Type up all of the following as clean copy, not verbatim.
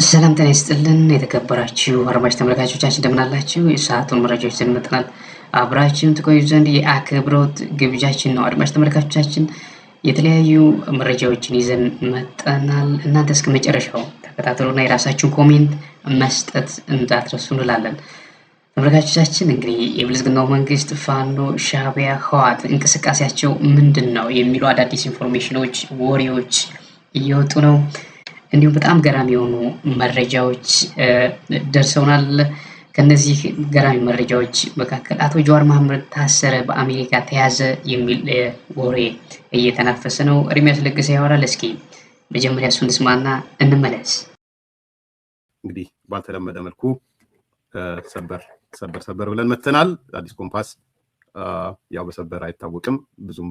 ሰላም ጤና ይስጥልን የተከበራችሁ አድማጭ ተመልካቾቻችን እንደምን አላችሁ? የሰዓቱን መረጃዎች ይዘን መጥተናል። አብራችሁን ትቆዩ ዘንድ የአክብሮት ግብዣችን ነው። አድማጭ ተመልካቾቻችን የተለያዩ መረጃዎችን ይዘን መጥተናል። እናንተ እስከ መጨረሻው ተከታተሉና የራሳችሁን ኮሜንት መስጠት እንዳትረሱ እንላለን። ተመልካቾቻችን እንግዲህ የብልጽግናው መንግስት፣ ፋኖ፣ ሻዕቢያ፣ ህወሓት እንቅስቃሴያቸው ምንድን ነው የሚሉ አዳዲስ ኢንፎርሜሽኖች፣ ወሬዎች እየወጡ ነው። እንዲሁም በጣም ገራሚ የሆኑ መረጃዎች ደርሰውናል። ከነዚህ ገራሚ መረጃዎች መካከል አቶ ጀዋር መሐመድ ታሰረ፣ በአሜሪካ ተያዘ የሚል ወሬ እየተናፈሰ ነው። ኤርሚያስ ለገሰ ያወራል። እስኪ መጀመሪያ እሱን እንስማና እንመለስ። እንግዲህ ባልተለመደ መልኩ ሰበር ብለን መተናል። አዲስ ኮምፓስ ያው በሰበር አይታወቅም፣ ብዙም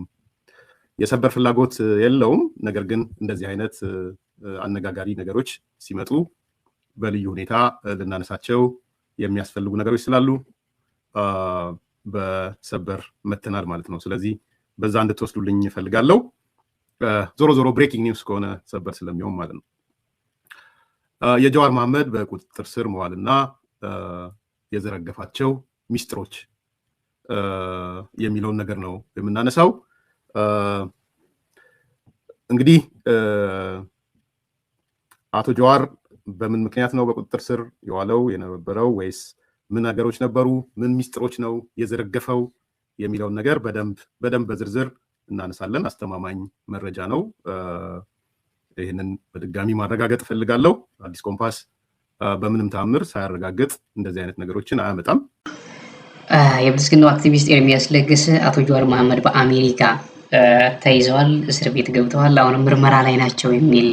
የሰበር ፍላጎት የለውም። ነገር ግን እንደዚህ አይነት አነጋጋሪ ነገሮች ሲመጡ በልዩ ሁኔታ ልናነሳቸው የሚያስፈልጉ ነገሮች ስላሉ በሰበር መተናል ማለት ነው። ስለዚህ በዛ እንድትወስዱልኝ እፈልጋለሁ። ዞሮ ብሬኪንግ ኒውስ ከሆነ ሰበር ስለሚሆን ማለት ነው። የጀዋር መሐመድ በቁጥጥር ስር መዋልና የዘረገፋቸው ሚስጥሮች የሚለውን ነገር ነው የምናነሳው። እንግዲህ አቶ ጀዋር በምን ምክንያት ነው በቁጥጥር ስር የዋለው የነበረው፣ ወይስ ምን ነገሮች ነበሩ፣ ምን ሚስጥሮች ነው የዘረገፈው የሚለውን ነገር በደንብ በዝርዝር እናነሳለን። አስተማማኝ መረጃ ነው። ይህንን በድጋሚ ማረጋገጥ እፈልጋለሁ። አዲስ ኮምፓስ በምንም ተአምር ሳያረጋግጥ እንደዚህ አይነት ነገሮችን አያመጣም። የብልጽግናው አክቲቪስት ኤርሚያስ ለገሰ አቶ ጀዋር መሐመድ በአሜሪካ ተይዘዋል፣ እስር ቤት ገብተዋል፣ አሁንም ምርመራ ላይ ናቸው የሚል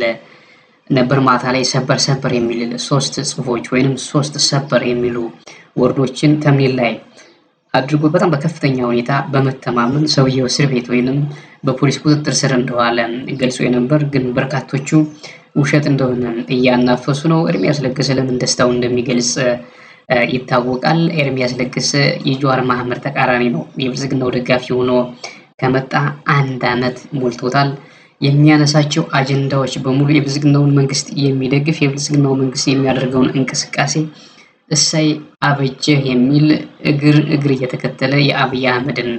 ነበር። ማታ ላይ ሰበር የሚል ሶስት ጽሁፎች ወይንም ሶስት ሰበር የሚሉ ወርዶችን ተምኔል ላይ አድርጎ በጣም በከፍተኛ ሁኔታ በመተማመን ሰውየው እስር ቤት ወይንም በፖሊስ ቁጥጥር ስር እንደዋለ ገልጾ የነበር፣ ግን በርካቶቹ ውሸት እንደሆነ እያናፈሱ ነው። ኤርሚያስ ለገሰ ለምን ደስታው እንደሚገልጽ ይታወቃል። ኤርሚያስ ለገሰ የጀዋር መሐመድ ተቃራኒ ነው። የብልጽግናው ደጋፊ ሆኖ ከመጣ 1 ዓመት ሞልቶታል። የሚያነሳቸው አጀንዳዎች በሙሉ የብልጽግናውን መንግስት የሚደግፍ፣ የብልጽግናው መንግስት የሚያደርገውን እንቅስቃሴ እሳይ አበጀህ የሚል እግር እየተከተለ የአብይ አህመድን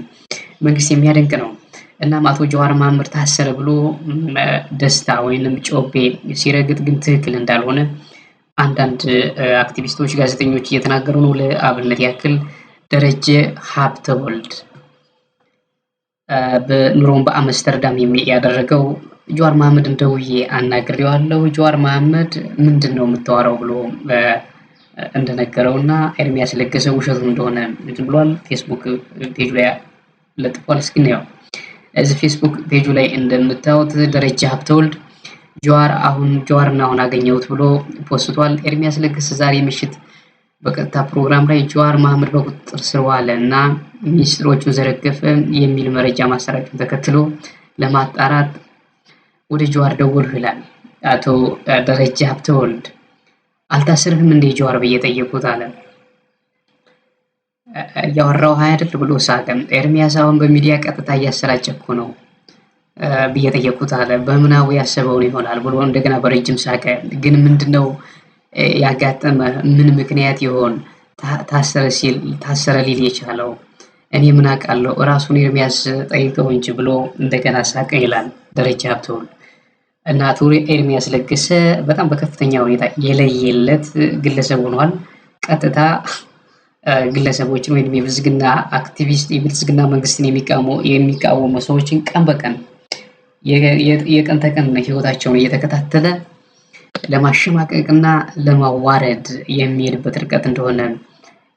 መንግስት የሚያደንቅ ነው። እናም አቶ ጀዋር መሐመድ ታሰረ ብሎ ደስታ ወይንም ጮቤ ሲረግጥ ግን ትክክል እንዳልሆነ አንዳንድ አክቲቪስቶች፣ ጋዜጠኞች እየተናገሩ ነው። ለአብነት ያክል ደረጀ ሀብተወልድ በኑሮውን በአምስተርዳም ያደረገው ጀዋር መሐመድን ደውዬ አናግሬዋለሁ። ጀዋር መሐመድ ምንድን ነው የምታወራው ብሎ እንደነገረውና ኤርሚያስ ለገሰ ውሸቱ እንደሆነ ብሏል። ፌስቡክ ፔጁ ላይ ለጥፏል። እስኪ እናየው። እዚህ ፌስቡክ ፔጁ ላይ እንደምታዩት ደረጃ ሀብተወልድ ጀዋርን አሁን አገኘሁት ብሎ ፖስቷል። ኤርሚያስ ለገሰ ዛሬ ምሽት በቀጥታ ፕሮግራም ላይ ጀዋር መሐመድ በቁጥጥር ስር ዋለ እና ሚኒስትሮቹን ዘረገፈ የሚል መረጃ ማሰራጨቱን ተከትሎ ለማጣራት ወደ ጀዋር ደወልሁ ይላል አቶ ደረጃ ሀብተወልድ። አልታሰርህም እንደ ጀዋር ብዬ ጠየቁት አለ። እያወራሁ አይደል ብሎ ሳቀ። ኤርሚያስ አሁን በሚዲያ ቀጥታ እያሰራጨ እኮ ነው ብዬ ጠየቁት አለ። በምናቡ ያሰበውን ይሆናል ብሎ እንደገና በረጅም ሳቀ። ግን ምንድነው ያጋጠመ? ምን ምክንያት ይሆን ታሰረ ሊል የቻለው? እኔ ምን አውቃለሁ፣ እራሱን ኤርሚያስ ጠይቀው እንጂ ብሎ እንደገና ሳቀ ይላል ደረጃ ሀብተወልድ። እና አቶ ኤርሚያስ ለገሰ በጣም በከፍተኛ ሁኔታ የለየለት ግለሰብ ሆኗል። ቀጥታ ግለሰቦችን ወይም የብልጽግና አክቲቪስት የብልጽግና መንግስትን የሚቃወሙ ሰዎችን ቀን በቀን የቀን ተቀን ህይወታቸውን እየተከታተለ ለማሸማቀቅና ለማዋረድ የሚሄድበት ርቀት እንደሆነ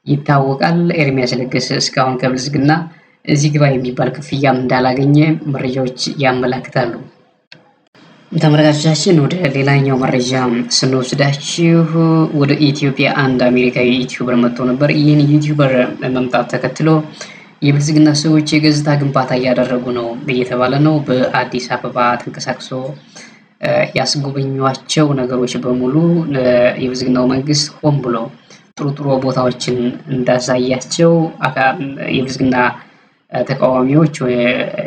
ይታወቃል። ኤርሚያስ ለገሰ እስካሁን ከብልጽግና እዚህ ግባ የሚባል ክፍያም እንዳላገኘ መረጃዎች ያመላክታሉ። ተመልካቾቻችን ወደ ሌላኛው መረጃ ስንወስዳችሁ ወደ ኢትዮጵያ አንድ አሜሪካዊ ዩቲዩበር መጥቶ ነበር። ይህን ዩቲዩበር መምጣት ተከትሎ የብልጽግና ሰዎች የገጽታ ግንባታ እያደረጉ ነው እየተባለ ነው። በአዲስ አበባ ተንቀሳቅሶ ያስጎበኟቸው ነገሮች በሙሉ የብልጽግናው መንግስት ሆን ብሎ ጥሩ ቦታዎችን እንዳሳያቸው የብልጽግና ተቃዋሚዎች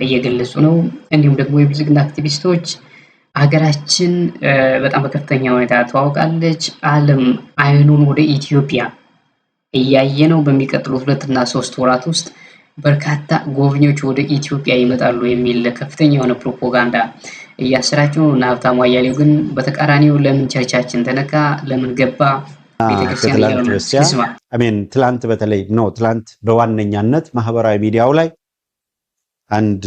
እየገለጹ ነው። እንዲሁም ደግሞ የብልጽግና አክቲቪስቶች ሀገራችን በጣም በከፍተኛ ሁኔታ ተዋውቃለች። ዓለም አይኑን ወደ ኢትዮጵያ እያየ ነው። በሚቀጥሉት 2 እና 3 ወራት ውስጥ በርካታ ጎብኚዎች ወደ ኢትዮጵያ ይመጣሉ የሚል ከፍተኛ የሆነ ፕሮፓጋንዳ እያሰራጩ ነው እና ሀብታሙ አያሌው ግን በተቃራኒው ለምን ቸርቻችን ተነካ፣ ለምን ገባ ትላንት በተለይ ነው ትላንት በዋነኛነት ማህበራዊ ሚዲያው ላይ አንድ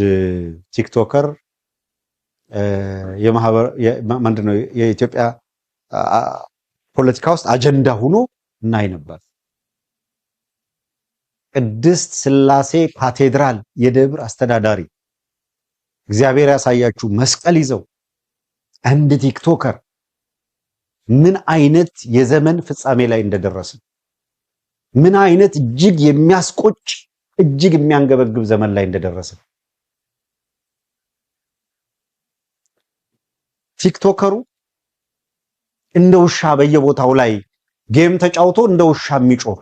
ቲክቶከር ምንድነው የኢትዮጵያ ፖለቲካ ውስጥ አጀንዳ ሆኖ እናይ ነበር። ቅድስት ሥላሴ ካቴድራል የደብር አስተዳዳሪ እግዚአብሔር ያሳያችሁ መስቀል ይዘው አንድ ቲክቶከር ምን አይነት የዘመን ፍጻሜ ላይ እንደደረስን ምን አይነት እጅግ የሚያስቆጭ እጅግ የሚያንገበግብ ዘመን ላይ እንደደረስን ቲክቶከሩ እንደ ውሻ በየቦታው ላይ ጌም ተጫውቶ እንደ ውሻ የሚጮህ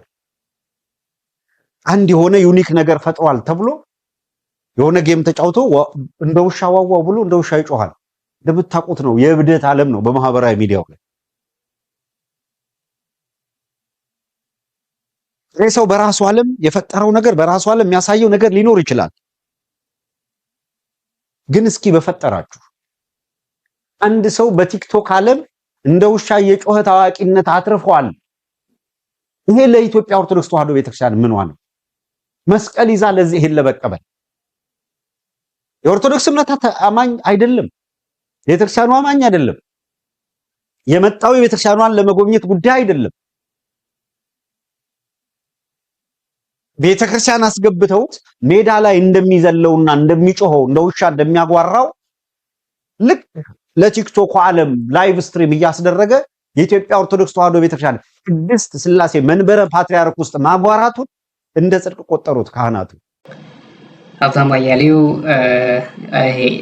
አንድ የሆነ ዩኒክ ነገር ፈጥሯል ተብሎ የሆነ ጌም ተጫውቶ እንደ ውሻ ዋዋው ብሎ እንደ ውሻ ይጮሃል። እንደምታውቁት ነው የእብደት ዓለም ነው በማህበራዊ ሚዲያው ላይ። ሰው በራሱ ዓለም የፈጠረው ነገር በራሱ ዓለም የሚያሳየው ነገር ሊኖር ይችላል። ግን እስኪ በፈጠራችሁ አንድ ሰው በቲክቶክ ዓለም እንደ ውሻ የጮኸ ታዋቂነት አትርፏል። ይሄ ለኢትዮጵያ ኦርቶዶክስ ተዋሕዶ ቤተክርስቲያን ምንዋ ነው? መስቀል ይዛ ለዚህ ይሄን ለበቀበል የኦርቶዶክስ እምነት አማኝ አይደለም፣ የቤተክርስቲያኑ አማኝ አይደለም፣ የመጣው የቤተክርስቲያኗን ለመጎብኘት ጉዳይ አይደለም። ቤተክርስቲያን አስገብተውት ሜዳ ላይ እንደሚዘለውና እንደሚጮኸው እንደ ውሻ እንደሚያጓራው ልክ ለቲክቶክ ዓለም ላይቭ ስትሪም እያስደረገ የኢትዮጵያ ኦርቶዶክስ ተዋሕዶ ቤተክርስቲያን ቅድስት ሥላሴ መንበረ ፓትርያርክ ውስጥ ማጓራቱን እንደ ጽድቅ ቆጠሩት ካህናቱ። ሀብታሙ አያሌው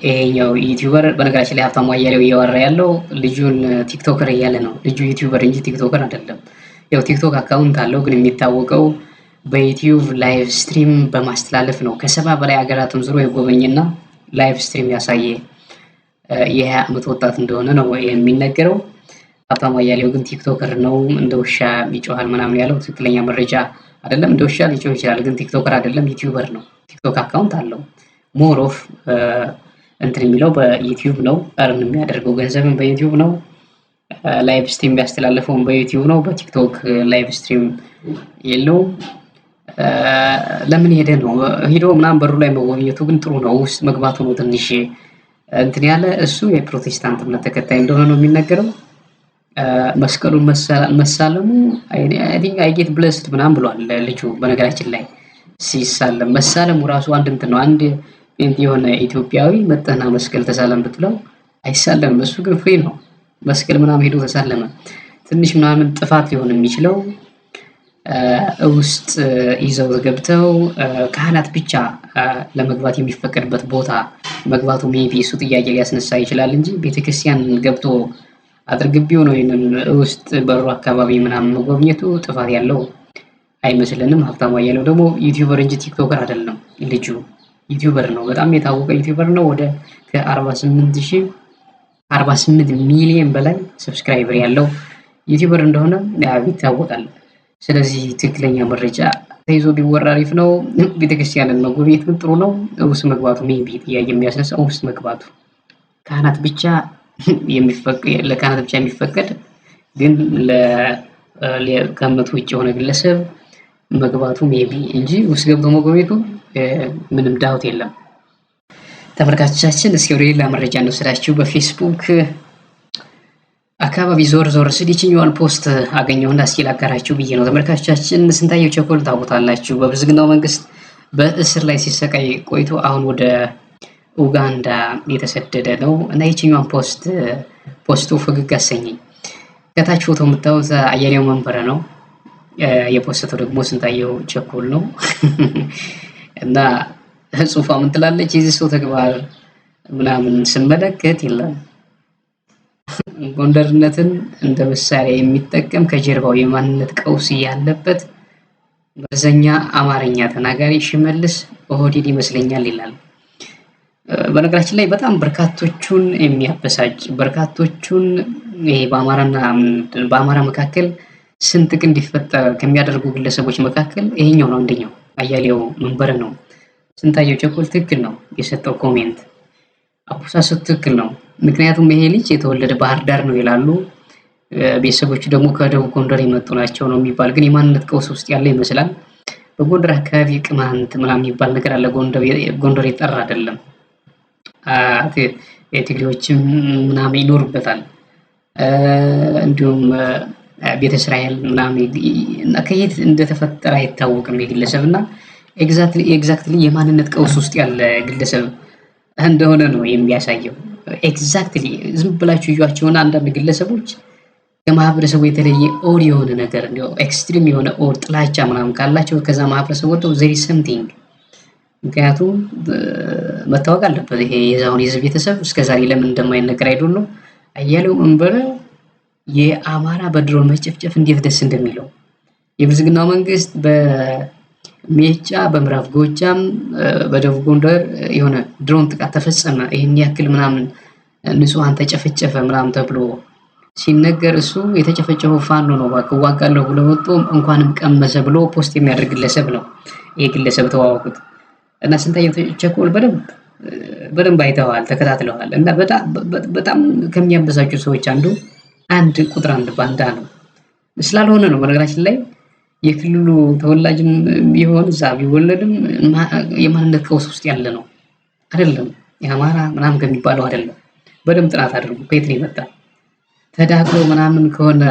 ይሄኛው ዩቲዩበር በነገራችን ላይ ሀብታሙ አያሌው እያወራ ያለው ልጁን ቲክቶከር እያለ ነው። ልጁ ዩቲዩበር እንጂ ቲክቶከር አይደለም። ያው ቲክቶክ አካውንት አለው፣ ግን የሚታወቀው በዩቲዩብ ላይቭ ስትሪም በማስተላለፍ ነው። ከ70 በላይ ሀገራትን ዙሮ የጎበኘና ላይቭ ስትሪም ያሳየ የ20 ዓመት ወጣት እንደሆነ ነው የሚነገረው። ሀብታሙ አያሌው ግን ቲክቶከር ነው፣ እንደ ውሻ ይጮሃል ምናምን ያለው ትክክለኛ መረጃ አይደለም። እንደ ውሻ ሊጮህ ይችላል፣ ግን ቲክቶከር አይደለም፣ ዩቲዩበር ነው። ቲክቶክ አካውንት አለው። ሞር ኦፍ እንትን የሚለው በዩቲዩብ ነው። እርን የሚያደርገው ገንዘብን በዩቲዩብ ነው። ላይቭ ስትሪም ያስተላለፈውን በዩቲዩብ ነው። በቲክቶክ ላይቭ ስትሪም የለውም። ለምን ሄደ ነው ሄዶ ምናምን በሩ ላይ መጎብኘቱ ግን ጥሩ ነው። ውስጥ መግባቱ ነው ትንሽ እንትን ያለ። እሱ የፕሮቴስታንት እምነት ተከታይ እንደሆነ ነው የሚነገረው። መስቀሉን መሳለሙ አይ ቲንክ አይ ጌት ብለስድ ምናምን ብሏል ልጁ። በነገራችን ላይ ሲሳለም መሳለሙ ራሱ አንድ እንትን ነው። አንድ የሆነ ኢትዮጵያዊ መጠና መስቀል ተሳለም ብትለው አይሳለምም። እሱ ግን ፍሪ ነው። መስቀል ምናምን ሄዶ ተሳለመ። ትንሽ ምናምን ጥፋት ሊሆን የሚችለው ውስጥ ይዘው ገብተው ካህናት ብቻ ለመግባት የሚፈቀድበት ቦታ መግባቱ ሜቢ እሱ ጥያቄ ሊያስነሳ ይችላል እንጂ ቤተክርስቲያን ገብቶ አጥርግቢው ነው ይሄንን ውስጥ በሩ አካባቢ ምናምን መጎብኘቱ ጥፋት ያለው አይመስልንም። ሀብታሙ አያሌው ደግሞ ዩቲዩበር እንጂ ቲክቶከር አይደለም። ልጁ ዩቲዩበር ነው፣ በጣም የታወቀ ዩቲዩበር ነው። ወደ ከ48 ሚሊዮን በላይ ሰብስክራይበር ያለው ዩቲዩበር እንደሆነ ይታወቃል። ስለዚህ ትክክለኛ መረጃ ተይዞ ቢወራ አሪፍ ነው። ቤተክርስቲያንን መጎብኘት ግን ጥሩ ነው። ውስጥ መግባቱ ሜቢ ጥያቄ የሚያስነሳው ውስጥ መግባቱ ካህናት ብቻ ለካህናት ብቻ የሚፈቀድ ግን ከእምነቱ ውጭ የሆነ ግለሰብ መግባቱ ሜቢ እንጂ ውስጥ ገብቶ መጎብኘቱ ምንም ዳውት የለም። ተመልካቾቻችን እስኪ ወደ ሌላ መረጃ እንወስዳችሁ። በፌስቡክ አካባቢ ዞር ስል ይችኛዋን ፖስት አገኘሁና እስኪ ላጋራችሁ ብዬ ነው። ተመልካቾቻችን ስንታየው ቸኮል ታውቁታላችሁ። በብልጽግናው መንግስት በእስር ላይ ሲሰቃይ ቆይቶ አሁን ወደ ኡጋንዳ የተሰደደ ነው እና ይችኛዋን ፖስቱ ፈገግ አሰኘኝ። ከታች ፎቶ የምታዩት አያሌው መንበረ ነው። የፖስተው ደግሞ ስንታየው ቸኮል ነው እና ጽሑፏ ምን ትላለች? የዚህ ሰው ተግባር ምናምን ስመለከት የለም ጎንደርነትን እንደ መሳሪያ የሚጠቀም ከጀርባው የማንነት ቀውስ ያለበት መርዘኛ አማርኛ ተናጋሪ ሽመልስ ኦህዴድ ይመስለኛል ይላል። በነገራችን ላይ በጣም በርካቶቹን የሚያበሳጭ በርካቶቹን ይሄ በአማራ መካከል ስንጥቅ እንዲፈጠር ከሚያደርጉ ግለሰቦች መካከል ይሄኛው ነው አንደኛው። አያሌው መንበረ ነው። ስንታየው ቸኮል ትክክል ነው የሰጠው ኮሜንት። አፖሳሰቱ ትክክል ነው። ምክንያቱም ይሄ ልጅ የተወለደ ባህር ዳር ነው ይላሉ። ቤተሰቦቹ ደግሞ ከደቡብ ጎንደር የመጡ ናቸው ነው የሚባል፣ ግን የማንነት ቀውስ ውስጥ ያለ ይመስላል። በጎንደር አካባቢ ቅማንት ምናምን የሚባል ነገር አለ። ጎንደር የጠራ አይደለም። የትግሬዎችም ምናምን ይኖሩበታል። እንዲሁም ቤተ እስራኤል ምናምን እና ከየት እንደተፈጠረ አይታወቅም የግለሰብ እና ኤግዛክትሊ የማንነት ቀውስ ውስጥ ያለ ግለሰብ እንደሆነ ነው የሚያሳየው። ኤግዛክትሊ ዝም ብላችሁ እዩዋቸውና አንዳንድ ግለሰቦች ከማህበረሰቡ የተለየ ኦር የሆነ ነገር እንዲያው ኤክስትሪም የሆነ ኦር ጥላቻ ምናምን ካላቸው ከዛ ማህበረሰቡ ወጥተው ዘሪ ሰምቲንግ። ምክንያቱም መታወቅ አለበት ይሄ የዛውን የህዝብ ቤተሰብ እስከዛሬ ለምን እንደማይነገር አይዶል ነው። አያሌው መንበረ የአማራ በድሮን መጨፍጨፍ እንዴት ደስ እንደሚለው የብልጽግናው መንግስት በሜጫ በምዕራብ ጎጃም በደቡብ ጎንደር የሆነ ድሮን ጥቃት ተፈጸመ፣ ይሄን ያክል ምናምን ንጹሃን ተጨፈጨፈ ምናምን ተብሎ ሲነገር እሱ የተጨፈጨፈው ፋኖ ነው እባክህ እዋጋለሁ ብሎ ወጥቶ እንኳንም ቀመሰ ብሎ ፖስት የሚያደርግ ግለሰብ ነው። ይሄ ግለሰብ ተዋወቁት እና ስንታየው ቸኮል በደንብ አይተዋል፣ ተከታትለዋል። እና በጣም ከሚያበሳጩ ሰዎች አንድ ቁጥር አንድ ባንዳ ነው ስላልሆነ ነው። በነገራችን ላይ የክልሉ ተወላጅም ቢሆን እዛ ቢወለድም የማንነት ቀውስ ውስጥ ያለ ነው አይደለም። የአማራ ምናምን ከሚባለው አይደለም። በደንብ ጥናት አድርጉ። ከየት ነው የመጣ ተዳክሎ ምናምን ከሆነ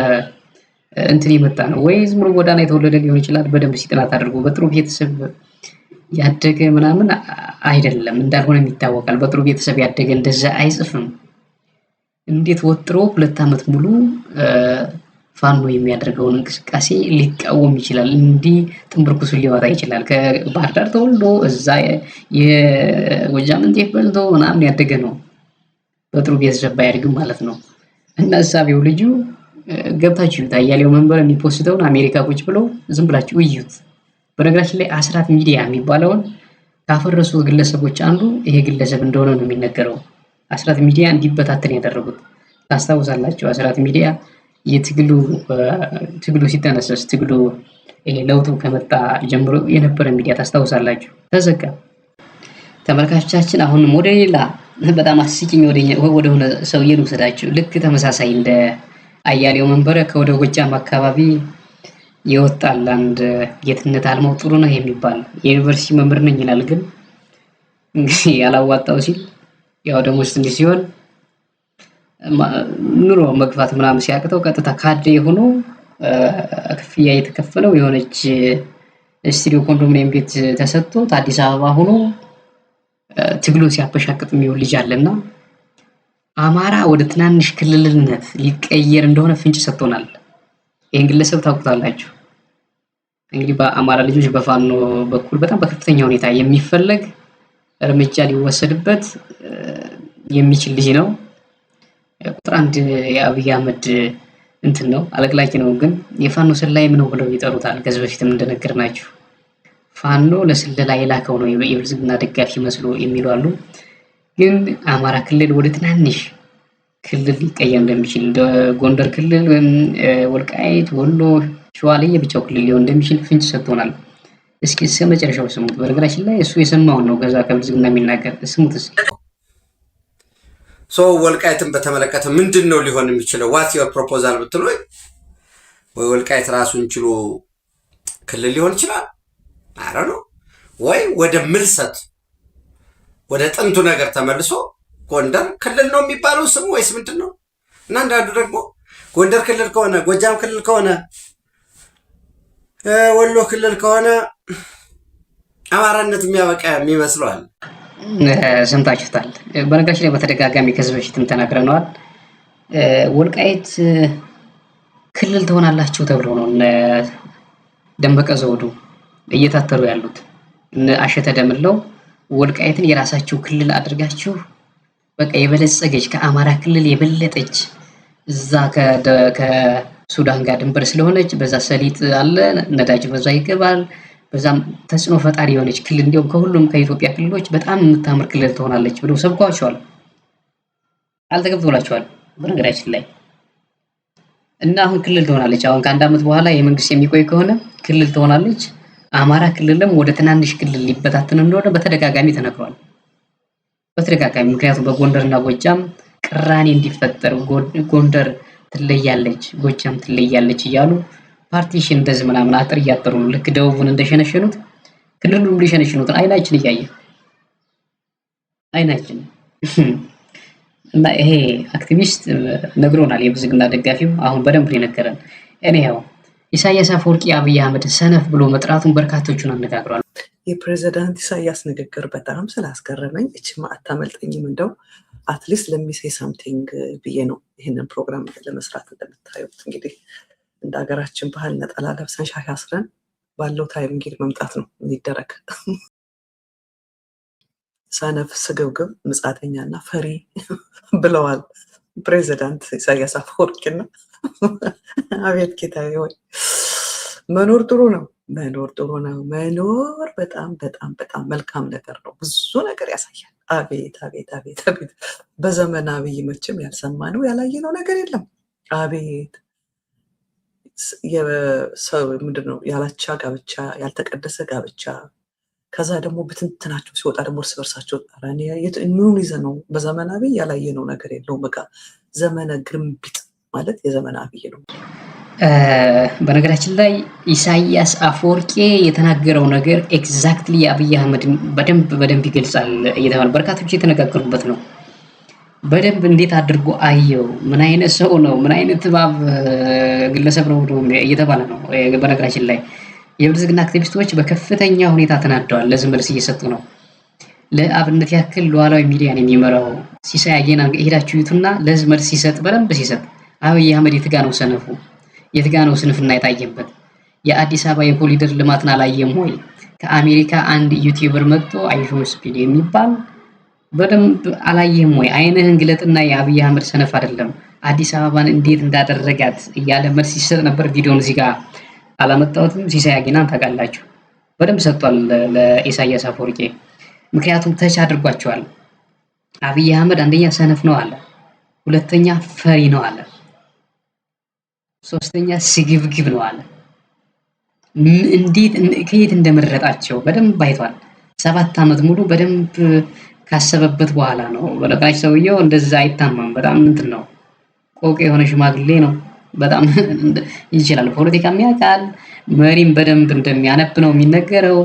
እንትን የመጣ ነው ወይ ዝም ብሎ ጎዳና የተወለደ ሊሆን ይችላል። በደንብ ሲጥናት አድርጉ። በጥሩ ቤተሰብ ያደገ ምናምን አይደለም እንዳልሆነ ይታወቃል። በጥሩ ቤተሰብ ያደገ እንደዛ አይጽፍም። እንዴት ወጥሮ 2 ዓመት ሙሉ ፋኖ የሚያደርገውን እንቅስቃሴ ሊቃወም ይችላል? እንዲህ ጥንብርኩሱን ሊወጣ ይችላል? ከባህር ዳር ተወልዶ እዛ የጎጃምን ጤፍ በልቶ ምናምን ያደገ ነው። በጥሩ ቤተሰብ ባያድግም ማለት ነው። እና እሳቤው ልጁ ገብታችሁ አያሌው መንበረ የሚፖስተውን አሜሪካ ቁጭ ብሎ ዝም ብላችሁ እዩት። በነገራችን ላይ አስራት ሚዲያ የሚባለውን ካፈረሱ ግለሰቦች አንዱ ይሄ ግለሰብ እንደሆነ ነው የሚነገረው። አስራት ሚዲያ እንዲበታተን ያደረጉት ታስታውሳላችሁ። አስራት ሚዲያ ትግሉ ሲጠነሰስ ትግሉ ለውጡ ከመጣ ጀምሮ የነበረ ሚዲያ ታስታውሳላችሁ። ተዘጋ። ተመልካቾቻችን አሁንም ወደ ሌላ በጣም አስቂኝ ወደሆነ ሰውዬ ልውሰዳችሁ። ልክ ተመሳሳይ እንደ አያሌው መንበረ ከወደ ጎጃም አካባቢ ይወጣል አንድ ጌትነት አልማው ጥሩነህ የሚባል የዩኒቨርሲቲ መምህር ነኝ ይላል። ግን እንግዲህ ያላዋጣው ሲል ያው ደግሞ ትንሽ ሲሆን ኑሮ መግፋት ምናምን ሲያቅተው ቀጥታ ካድሬ ሆኖ ክፍያ የተከፈለው የሆነች ስቱዲዮ ኮንዶሚኒየም ቤት ተሰጥቶት አዲስ አበባ ሆኖ ትግሉን ሲያበሻቅጥ የሚውል ልጅ አለና አማራ ወደ ትናንሽ ክልልነት ሊቀየር እንደሆነ ፍንጭ ሰጥቶናል። ይህን ግለሰብ ታውቁታላችሁ። እንግዲህ በአማራ ልጆች በፋኖ በኩል በጣም በከፍተኛ ሁኔታ የሚፈለግ እርምጃ ሊወሰድበት የሚችል ልጅ ነው። ቁጥር አንድ የአብይ አህመድ እንትን ነው፣ አለቅላቂ ነው። ግን የፋኖ ሰላይም ነው ብለው ይጠሩታል። ከዚህ በፊትም እንደነገርናችሁ ፋኖ ለስለላ የላከው ነው የብልጽግና ደጋፊ መስሎ የሚሉ አሉ። ግን አማራ ክልል ወደ ትናንሽ ክልል ሊቀየር እንደሚችል ጎንደር ክልል ወይም ወልቃይት፣ ወሎ፣ ሸዋ የብቻው ክልል ሊሆን እንደሚችል ፍንጭ ሰጥቶናል። እስኪ መጨረሻው ስሙት። በነገራችን ላይ እሱ የሰማውን ነው ከዛ ከብልጽግና የሚናገር ስሙት እስኪ። ወልቃይትን በተመለከተ ምንድን ነው ሊሆን የሚችለው? ዋት ዮር ፕሮፖዛል ብትሉ ወይ ወልቃይት ራሱን ችሎ ክልል ሊሆን ይችላል አረ ነው ወይ ወደ ምልሰት ወደ ጥንቱ ነገር ተመልሶ ጎንደር ክልል ነው የሚባለው ስሙ ወይስ ምንድን ነው? እና አንዳንዱ ደግሞ ጎንደር ክልል ከሆነ ጎጃም ክልል ከሆነ ወሎ ክልል ከሆነ አማራነት የሚያበቃ የሚመስለዋል። ሰምታችሁታል። በነገራችን ላይ በተደጋጋሚ ከዚህ በፊትም ተናግረነዋል። ወልቃይት ክልል ትሆናላችሁ ተብሎ ነው ደመቀ ዘውዱ እየታተሩ ያሉት። አሸተ ደምለው ወልቃይትን የራሳችሁ ክልል አድርጋችሁ በቃ የበለጸገች ከአማራ ክልል የበለጠች እዛ ከሱዳን ጋር ድንበር ስለሆነች በዛ ሰሊጥ አለ፣ ነዳጅ በዛ ይገባል፣ በዛም ተጽዕኖ ፈጣሪ የሆነች ክልል እንዲሁም ከሁሉም ከኢትዮጵያ ክልሎች በጣም የምታምር ክልል ትሆናለች ብለው ሰብኳቸዋል። አልተገብቶላቸዋል በነገራችን ላይ እና አሁን ክልል ትሆናለች። አሁን ከአንድ ዓመት በኋላ የመንግስት የሚቆይ ከሆነ ክልል ትሆናለች። አማራ ክልልም ወደ ትናንሽ ክልል ሊበታተን እንደሆነ በተደጋጋሚ ተነግሯል። በተደጋጋሚ ምክንያቱም በጎንደርና ጎጃም ቅራኔ እንዲፈጠር ጎንደር ትለያለች፣ ጎጃም ትለያለች እያሉ ፓርቲሽን እንደዚህ ምናምን አጥር እያጠሩ ነው። ልክ ደቡቡን እንደሸነሸኑት ክልሉን ሊሸነሽኑት አይናችን እያየ አይናችን እና ይሄ አክቲቪስት ነግሮናል። የብልጽግና ደጋፊው አሁን በደንብ ሊነገረን እኔው ኢሳያስ አፈወርቂ አብይ አህመድ ሰነፍ ብሎ መጥራቱን በርካቶቹን አነጋግሯል። የፕሬዚዳንት ኢሳያስ ንግግር በጣም ስላስገረመኝ እችማ አታመልጠኝም። እንደው አትሊስት ለሚሴ ሳምቲንግ ብዬ ነው ይህንን ፕሮግራም ለመስራት። እንደምታዩት እንግዲህ እንደ ሀገራችን ባህል ነጠላ ለብሰን ሻሽ አስረን ባለው ታይም እንግዲህ መምጣት ነው የሚደረግ። ሰነፍ፣ ስግብግብ፣ ምጻተኛና ፈሪ ብለዋል ፕሬዚዳንት ኢሳያስ አፈወርቂና አቤት ጌታዬ ወይ መኖር ጥሩ ነው። መኖር ጥሩ ነው። መኖር በጣም በጣም በጣም መልካም ነገር ነው። ብዙ ነገር ያሳያል። አቤት አቤት አቤት አቤት በዘመን አብይ መቼም ያልሰማነው ያላየነው ነገር የለም። አቤት የሰው ምንድነው ያላቻ ጋብቻ፣ ያልተቀደሰ ጋብቻ፣ ከዛ ደግሞ ብትንትናቸው ሲወጣ ደግሞ እርስ በርሳቸው ምኑን ይዘ ነው። በዘመን አብይ ያላየነው ነገር የለውም። በቃ ዘመነ ግርምቢጥ ማለት የዘመን አብይ ነው። በነገራችን ላይ ኢሳያስ አፈወርቂ የተናገረው ነገር ኤግዛክትሊ አብይ አህመድን በደንብ ይገልጻል እየተባለ በርካቶች የተነጋገሩበት ነው። በደንብ እንዴት አድርጎ አየው፣ ምን አይነት ሰው ነው፣ ምን አይነት እባብ ግለሰብ ነው እየተባለ ነው። በነገራችን ላይ የብልጽግና አክቲቪስቶች በከፍተኛ ሁኔታ ተናደዋል። ለዚህ መልስ እየሰጡ ነው። ለአብነት ያክል ሉዓላዊ ሚዲያን የሚመራው ሲሳይ አጌና ሄዳችሁ ይቱና ለዚህ መልስ ሲሰጥ በደንብ ሲሰጥ አብይ አህመድ የትጋ ነው ሰነፉ? የትጋ ነው ስንፍና የታየበት? የአዲስ አበባ የኮሪደር ልማትን አላየም ወይ? ከአሜሪካ አንድ ዩቲዩበር መጥቶ አይፎን ስፒድ የሚባል በደንብ አላየም ወይ? አይንህን ግለጥና የአብይ አህመድ ሰነፍ አይደለም አዲስ አበባን እንዴት እንዳደረጋት እያለ መልስ ሲሰጥ ነበር። ቪዲዮውን እዚህ ጋር አላመጣሁትም። ሲሳይ አጌናን ታውቃላችሁ፣ በደንብ ሰጥቷል ለኢሳያስ አፈወርቂ። ምክንያቱም ተች አድርጓቸዋል። አብይ አህመድ አንደኛ ሰነፍ ነው አለ፣ ሁለተኛ ፈሪ ነው አለ፣ ሶስተኛ ስግብግብ ነው አለ። እንዴት ከየት እንደመረጣቸው በደንብ አይቷል። 7 ዓመት ሙሉ በደንብ ካሰበበት በኋላ ነው። በለቃሽ ሰውየው እንደዛ አይታማም። በጣም እንትን ነው፣ ቆቅ የሆነ ሽማግሌ ነው። በጣም ይችላል፣ ፖለቲካም ያውቃል፣ መሪም በደንብ እንደሚያነብ ነው የሚነገረው።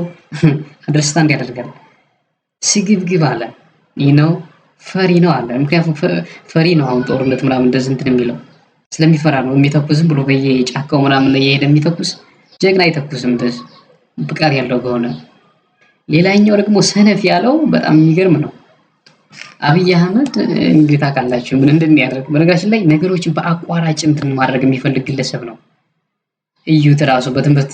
አንደርስታንድ ያደርጋል። ስግብግብ አለ ነው፣ ፈሪ ነው አለ። ምክንያቱም ፈሪ ነው አሁን ጦርነት ምናምን እንደዚህ እንትን የሚለው ስለሚፈራ ነው የሚተኩስ። ዝም ብሎ በየጫካው ምናምን ላይ የሄደ የሚተኩስ ጀግና አይተኩስም፣ እንደዚህ ብቃት ያለው ከሆነ። ሌላኛው ደግሞ ሰነፍ ያለው በጣም የሚገርም ነው። አብይ አህመድ እንግዲህ ታውቃላችሁ ምን እንደሚያደርግ። በነገራችን ላይ ነገሮችን በአቋራጭ እንትን ማድረግ የሚፈልግ ግለሰብ ነው። እዩት፣ ራሱ በትምህርት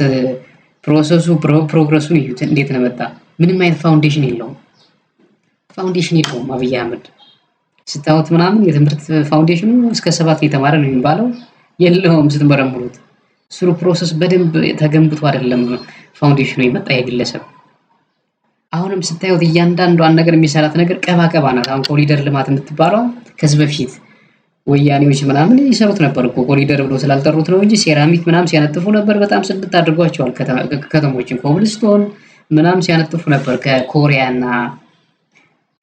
ፕሮሰሱ ፕሮግረሱን እዩት እንዴት ነው መጣ። ምንም አይነት ፋውንዴሽን የለውም። አብይ አህመድ ስታዩት ምናምን የትምህርት ፋውንዴሽኑ እስከ 7 የተማረ ነው የሚባለው የለውም። ስትመረምሩት ስሩ ፕሮሰስ በደንብ ተገንብቶ አይደለም ፋውንዴሽኑ የመጣ የግለሰብ። አሁንም ስታዩት እያንዳንዷን ነገር የሚሰራት ነገር ቀባ ናት። አሁን ኮሪደር ልማት የምትባለው ከዚህ በፊት ወያኔዎች ምናምን ይሰሩት ነበር እኮ ኮሪደር ብሎ ስላልጠሩት ነው እንጂ ሴራሚክ ምናምን ሲያነጥፉ ነበር። በጣም ጽድት አድርጓቸዋል። ከተሞችን ኮብልስቶን ምናምን ሲያነጥፉ ነበር። ከኮሪያና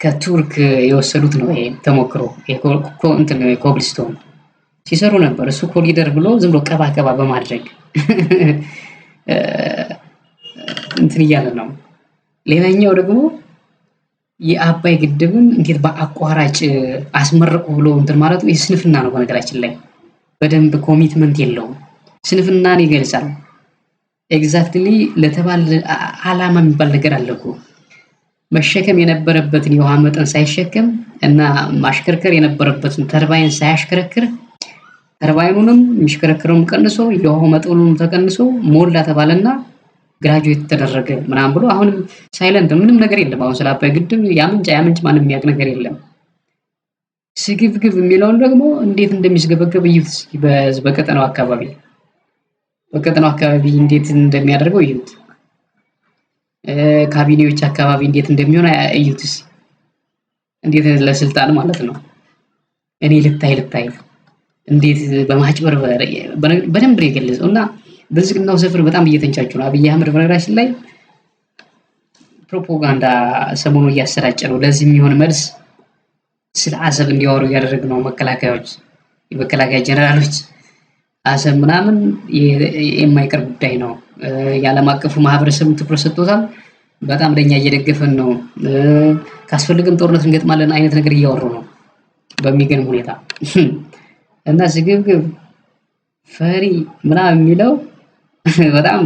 ከቱርክ የወሰዱት ነው ይሄ ተሞክሮ። እንትን ኮብልስቶን ሲሰሩ ነበር። እሱ ኮሪደር ብሎ ዝም ብሎ ቀባ በማድረግ እንትን እያለ ነው። ሌላኛው ደግሞ የአባይ ግድብን እንዴት በአቋራጭ አስመረቁ ብሎ እንትን ማለቱ ይህ ስንፍና ነው። በነገራችን ላይ በደንብ ኮሚትመንት የለውም። ስንፍናን ይገልጻል። ኤግዛክትሊ ለተባለ ዓላማ የሚባል ነገር አለ እኮ። መሸከም የነበረበትን የውሃ መጠን ሳይሸከም እና ማሽከርከር የነበረበትን ተርባይን ሳያሽከረክር ተርባይኑንም የሚሽከረክረውም ቀንሶ የውሃው መጠኑም ተቀንሶ ሞላ ተባለና ግራጁዌት ተደረገ ምናምን ብሎ አሁንም ሳይለንት ምንም ነገር የለም። አሁን ስለ አባይ ግድብ ያምንጭ ማንም የሚያውቅ ነገር የለም። ስግብግብ የሚለውን ደግሞ እንዴት እንደሚስገበገብ እዩት። በቀጠናው አካባቢ እንዴት እንደሚያደርገው እዩት። ካቢኔዎች አካባቢ እንዴት እንደሚሆን እዩትስ። እንዴት ለስልጣን ማለት ነው እኔ ልታይ እንዴት በማጭበርበር በደንብ ነው የገለጸው። እና ብልጽግናው ሰፈር በጣም እየተንጫጩ ነው። አብይ አህመድ በነገራችን ላይ ፕሮፓጋንዳ ሰሞኑ እያሰራጨ ነው። ለዚህ የሚሆን መልስ ስለ አሰብ እንዲያወሩ እያደረግ ነው መከላከያዎች፣ የመከላከያ ጀነራሎች አሰብ ምናምን የማይቀር ጉዳይ ነው። የዓለም አቀፉ ማህበረሰብ ትኩረት ሰጥቶታል። በጣም ለኛ እየደገፈን ነው። ካስፈልግም ጦርነት እንገጥማለን አይነት ነገር እያወሩ ነው በሚገርም ሁኔታ። እና ስግብግብ ፈሪ ምናምን የሚለው በጣም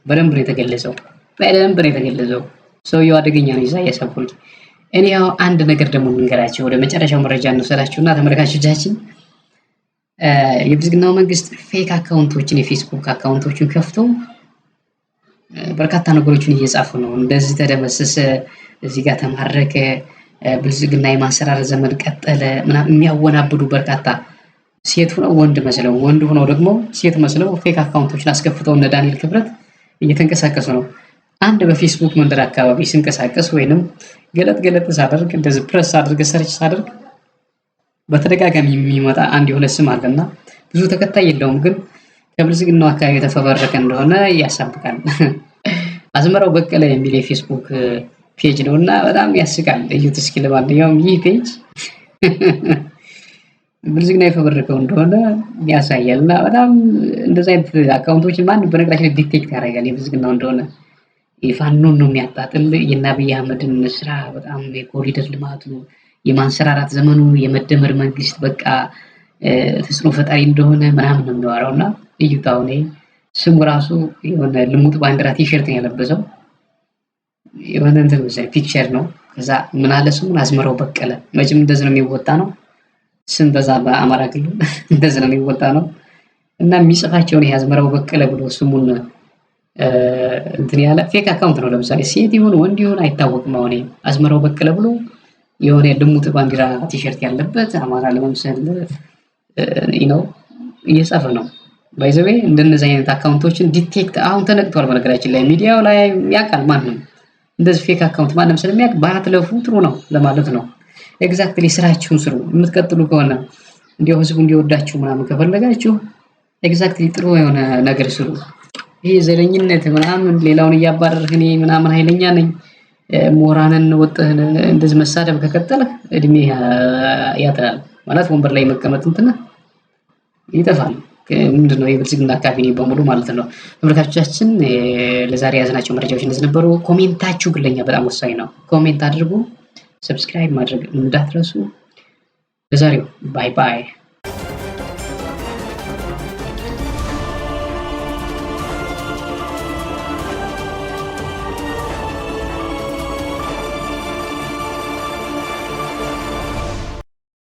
በደንብ ነው የተገለጸው። ሰውየው አደገኛ ነው ኢሳያስ አፈወርቂ። እኔ ያው አንድ ነገር ደግሞ እንንገራቸው፣ ወደ መጨረሻው መረጃ እንወሰዳችሁና ተመልካቾቻችን የብልጽግናው መንግስት ፌክ አካውንቶችን የፌስቡክ አካውንቶችን ከፍቶ በርካታ ነገሮችን እየጻፉ ነው። እንደዚህ ተደመሰሰ፣ እዚህ ጋር ተማረከ፣ ብልጽግና የማሰራር ዘመን ቀጠለ ምናምን የሚያወናብዱ በርካታ ሴት ሆነው ወንድ ሆነው ደግሞ ሴት መስለው ፌክ አካውንቶችን አስከፍተው እነ ዳንኤል ክብረት እየተንቀሳቀሱ ነው። አንድ በፌስቡክ መንደር አካባቢ ስንቀሳቀስ ወይንም ገለጥ ሳደርግ እንደዚህ ፕረስ አድርገ ሰርች ሳደርግ በተደጋጋሚ የሚመጣ አንድ የሆነ ስም አለና ብዙ ተከታይ የለውም፣ ግን ከብልጽግናው አካባቢ የተፈበረከ እንደሆነ ያሳብቃል። አዝመራው በቀለ የሚል የፌስቡክ ፔጅ ነው እና በጣም ያስቃል። እዩት እስኪ። ለማንኛውም ይህ ፔጅ ብልጽግና የፈበረከው እንደሆነ ያሳያል እና በጣም እንደዚህ አይነት አካውንቶችን ማንም በነገራችን ላይ ዲቴክት ያደርጋል የብልጽግናው እንደሆነ። የፋኖን ነው የሚያጣጥል የእነ አብይ አህመድን ስራ በጣም የኮሪደር ልማቱ የማንሰራራት ዘመኑ የመደመር መንግስት በቃ ተጽዕኖ ፈጣሪ እንደሆነ ምናምን ነው የሚያወራው እና እዩት። አሁን ስሙ ራሱ የሆነ ልሙጥ ባንዲራ ቲሸርት ነው ያለበሰው፣ የሆነ እንትን መሰለኝ ፒክቸር ነው። ከዛ ምን አለ ስሙን አዝመራው በቀለ። መቼም እንደዚህ ነው የሚወጣ ነው ስም በዛ በአማራ ክልል እንደዚህ ነው የሚወጣ ነው እና የሚጽፋቸውን ይሄ አዝመራው በቀለ ብሎ ስሙን እንትን ያለ ፌክ አካውንት ነው። ለምሳሌ ሴት ይሁን ወንድ ይሁን አይታወቅም። አሁን አዝመራው በቀለ ብሎ የሆነ ልሙጥ ባንዲራ ቲሸርት ያለበት አማራ ለመምሰል ነው እየጻፈ ነው። ባይዘዌ እንደነዚህ አይነት አካውንቶችን ዲቴክት አሁን ተነቅቷል። በነገራችን ላይ ሚዲያው ላይ ያውቃል ማንም እንደዚህ ፌክ አካውንት ማንም ስለሚያውቅ ባትለፉ ጥሩ ነው ለማለት ነው። ኤግዛክትሊ ስራችሁን ስሩ። የምትቀጥሉ ከሆነ እንዲያው ህዝቡ እንዲወዳችሁ ምናምን ከፈለጋችሁ ኤግዛክትሊ ጥሩ የሆነ ነገር ስሩ። ይሄ ዘረኝነት ምናምን ሌላውን እያባረርህ እኔ ምናምን ኃይለኛ ነኝ ምሁራንን ወጥተህ እንደዚህ መሳደብ ከቀጠልህ እድሜ ያጥራል ማለት ወንበር ላይ መቀመጥ እንትን ይጠፋል። ምንድነው የብልጽግና ካቢኔ በሙሉ ማለት ነው። ተመልካቾቻችን ለዛሬ ያዝናቸው መረጃዎች እንደዚህ ነበሩ። ኮሜንታችሁ ግን ለኛ በጣም ወሳኝ ነው። ኮሜንት አድርጉ፣ ሰብስክራይብ ማድረግ እንዳትረሱ። ለዛሬው ባይ ባይ።